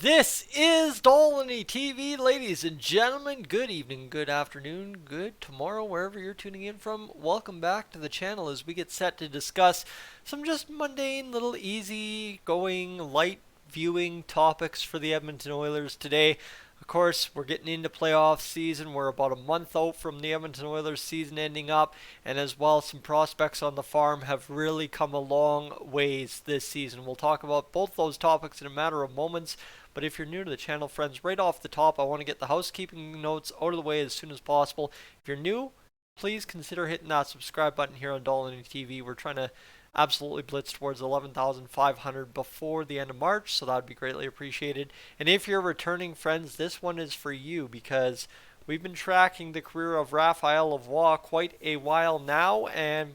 This is Dolynny TV, ladies and gentlemen. Good evening, good afternoon, good tomorrow, wherever you're tuning in from. Welcome back to the channel as we get set to discuss some just mundane, little easy going, light viewing topics for the Edmonton Oilers today. Of course, we're getting into playoff season. We're about a month out from the Edmonton Oilers season ending up, and as well, some prospects on the farm have really come a long ways this season. We'll talk about both those topics in a matter of moments. But if you're new to the channel, friends, right off the top, I want to get the housekeeping notes out of the way as soon as possible. If you're new, please consider hitting that subscribe button here on Dolynny TV. We're trying to absolutely blitz towards 11,500 before the end of March, so that would be greatly appreciated. And if you're returning, friends, this one is for you because we've been tracking the career of Raphael Lavoie quite a while now, and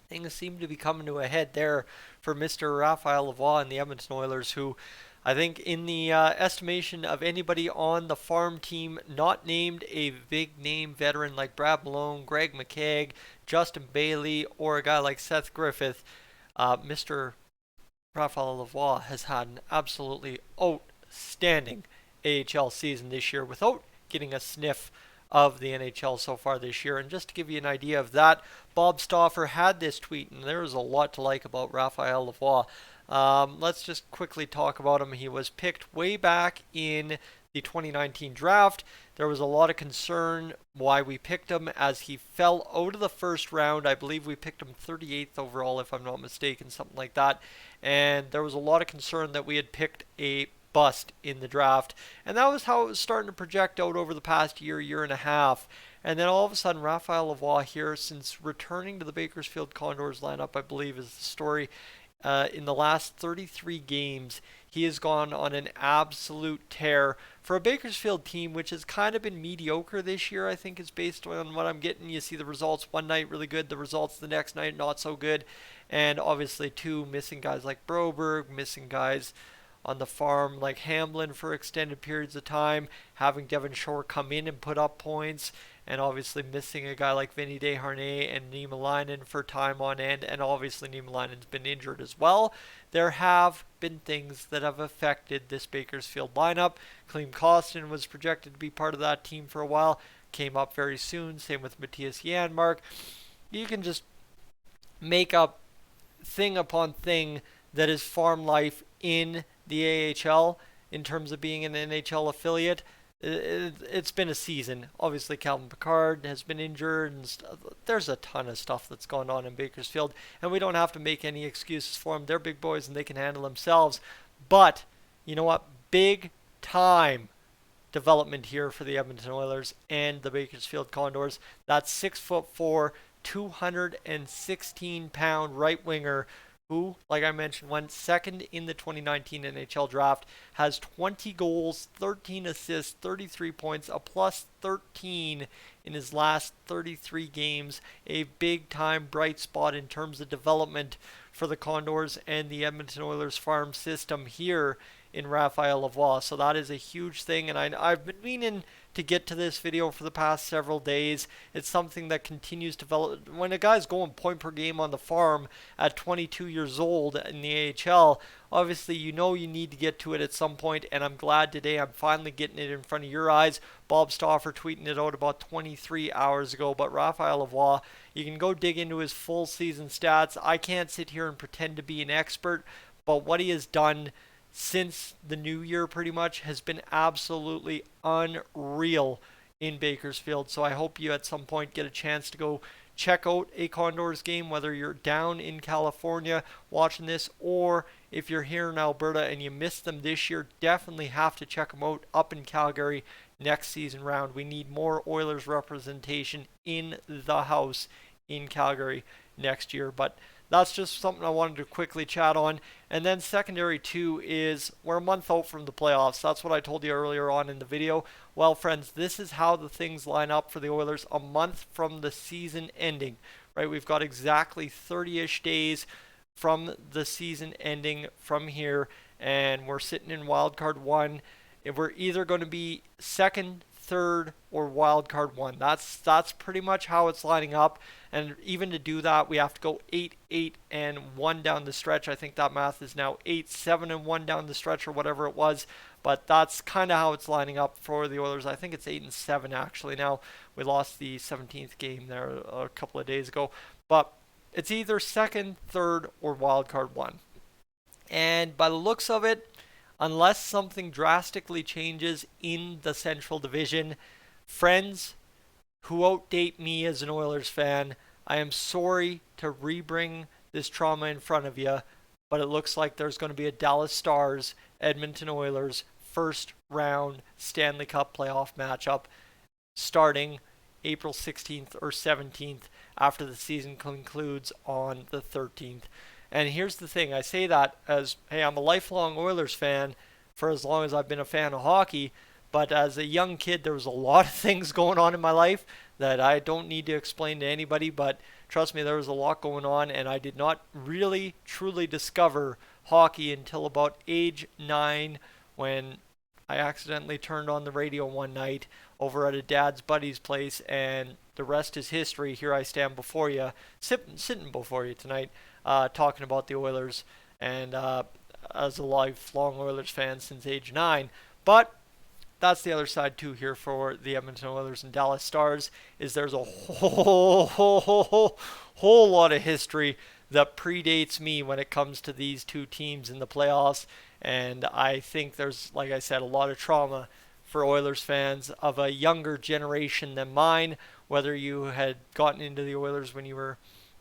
things seem to be coming to a head there for Mr. Raphael Lavoie and the Edmonton Oilers, who I think in the estimation of anybody on the farm team not named a big name veteran like Brad Malone, Greg McKegg, Justin Bailey, or a guy like Seth Griffith, Mr. Raphael Lavoie has had an absolutely outstanding AHL season this year without getting a sniff of the NHL so far this year. And just to give you an idea of that, Bob Stauffer had this tweet, and there is a lot to like about Raphael Lavoie. Let's just quickly talk about him. He was picked way back in the 2019 draft. There was a lot of concern why we picked him as he fell out of the first round. I believe we picked him 38th overall, if I'm not mistaken, something like that. And there was a lot of concern that we had picked a bust in the draft. And that was how it was starting to project out over the past year and a half. And then all of a sudden, Raphael Lavoie here, since returning to the Bakersfield Condors lineup, I believe is the story. In the last 33 games, he has gone on an absolute tear for a Bakersfield team which has kind of been mediocre this year. I think is based on what I'm getting. You see the results one night really good, the results the next night not so good, and obviously too missing guys like Broberg, missing guys on the farm like Hamblin for extended periods of time, having Devon Shore come in and put up points, and obviously missing a guy like Vinny Desharnais and Niemelainen for time on end, and obviously Niemelainen's been injured as well. There have been things that have affected this Bakersfield lineup. Klim Kostin was projected to be part of that team for a while, came up very soon, same with Matthias Janmark. You can just make up thing upon thing that is farm life in the AHL in terms of being an NHL affiliate. It's been a season. Obviously, Calvin Pickard has been injured, and there's a ton of stuff that's gone on in Bakersfield, and we don't have to make any excuses for them. They're big boys, and they can handle themselves. But, you know what? Big time development here for the Edmonton Oilers and the Bakersfield Condors. That's 6'4", 216-pound right winger who, like I mentioned, went second in the 2019 NHL draft, has 20 goals, 13 assists, 33 points, a plus 13 in his last 33 games. A big-time bright spot in terms of development for the Condors and the Edmonton Oilers farm system here in Raphael Lavoie. So that is a huge thing, and I've been meaning to get to this video for the past several days. It's something that continues to develop. When a guy's going point per game on the farm at 22 years old in the AHL, obviously you know you need to get to it at some point, and I'm glad today I'm finally getting it in front of your eyes. Bob Stauffer tweeting it out about 23 hours ago, but Raphael Lavoie, you can go dig into his full season stats. I can't sit here and pretend to be an expert, but what he has done since the new year pretty much has been absolutely unreal in Bakersfield. So I hope you at some point get a chance to go check out a Condors game, whether you're down in California watching this, or if you're here in Alberta and you missed them this year, definitely have to check them out up in Calgary next season round. We need more Oilers representation in the house in Calgary next year. But that's just something I wanted to quickly chat on. And then secondary too is we're a month out from the playoffs. That's what I told you earlier on in the video. Well, friends, this is how the things line up for the Oilers a month from the season ending, right? We've got exactly 30-ish days from the season ending from here, and we're sitting in wildcard one. If we're either going to be second, third, or wild card 1. That's pretty much how it's lining up. And even to do that, we have to go 8, 8, and 1 down the stretch. I think that math is now 8, 7, and 1 down the stretch, or whatever it was. But that's kind of how it's lining up for the Oilers. I think it's 8 and 7 actually. Now we lost the 17th game there a couple of days ago, but it's either second, third, or wild card 1. And by the looks of it, unless something drastically changes in the Central Division, friends who outdate me as an Oilers fan, I am sorry to rebring this trauma in front of you, but it looks like there's going to be a Dallas Stars, Edmonton Oilers first round Stanley Cup playoff matchup starting April 16th or 17th after the season concludes on the 13th. And here's the thing, I say that as, hey, I'm a lifelong Oilers fan for as long as I've been a fan of hockey, but as a young kid, there was a lot of things going on in my life that I don't need to explain to anybody, but trust me, there was a lot going on, and I did not really, truly discover hockey until about age 9 when I accidentally turned on the radio one night over at a dad's buddy's place, and the rest is history. Here I stand before you, sitting before you tonight, talking about the Oilers, and as a lifelong Oilers fan since age 9. But that's the other side too here for the Edmonton Oilers and Dallas Stars, is there's a whole lot of history that predates me when it comes to these two teams in the playoffs. And I think there's, like I said, a lot of trauma for Oilers fans of a younger generation than mine, whether you had gotten into the Oilers when you were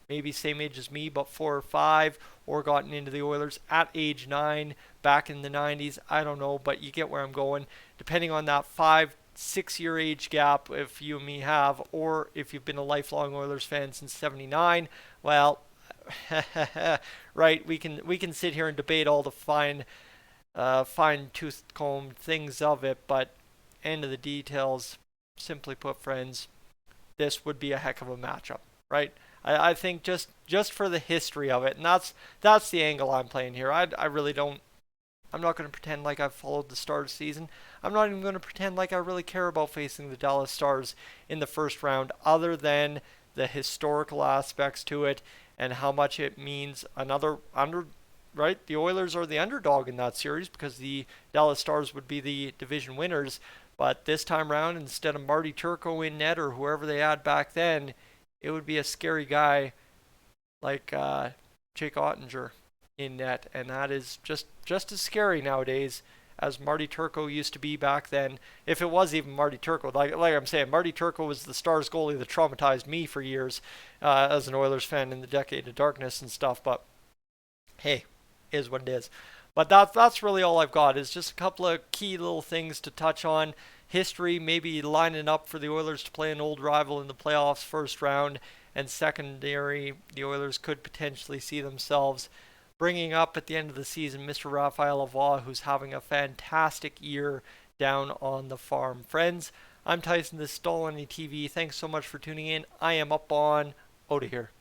maybe same age as me, but 4 or 5, or gotten into the Oilers at age 9 back in the 90s. I don't know, but you get where I'm going. Depending on that 5-6 year age gap, if you and me have, or if you've been a lifelong Oilers fan since 79, well, right, we can sit here and debate all the fine tooth comb things of it, but end of the details, simply put, friends, this would be a heck of a matchup, right? I think just for the history of it, and that's the angle I'm playing here. I really don't. I'm not going to pretend like I've followed the Stars season. I'm not even going to pretend like I really care about facing the Dallas Stars in the first round, other than the historical aspects to it and how much it means. Right? The Oilers are the underdog in that series because the Dallas Stars would be the division winners. But this time around, instead of Marty Turco in net or whoever they had back then, it would be a scary guy like Jake Ottinger in net, and that is just as scary nowadays as Marty Turco used to be back then. If it was even Marty Turco, like I'm saying, Marty Turco was the Stars goalie that traumatized me for years as an Oilers fan in the decade of darkness and stuff. But hey, is what it is. But that's really all I've got, is just a couple of key little things to touch on. History, maybe lining up for the Oilers to play an old rival in the playoffs first round, and secondary, the Oilers could potentially see themselves bringing up at the end of the season Mr. Raphael Lavoie, who's having a fantastic year down on the farm. Friends, I'm Tyson, this is Dolynny TV. Thanks so much for tuning in. I am up on out of here.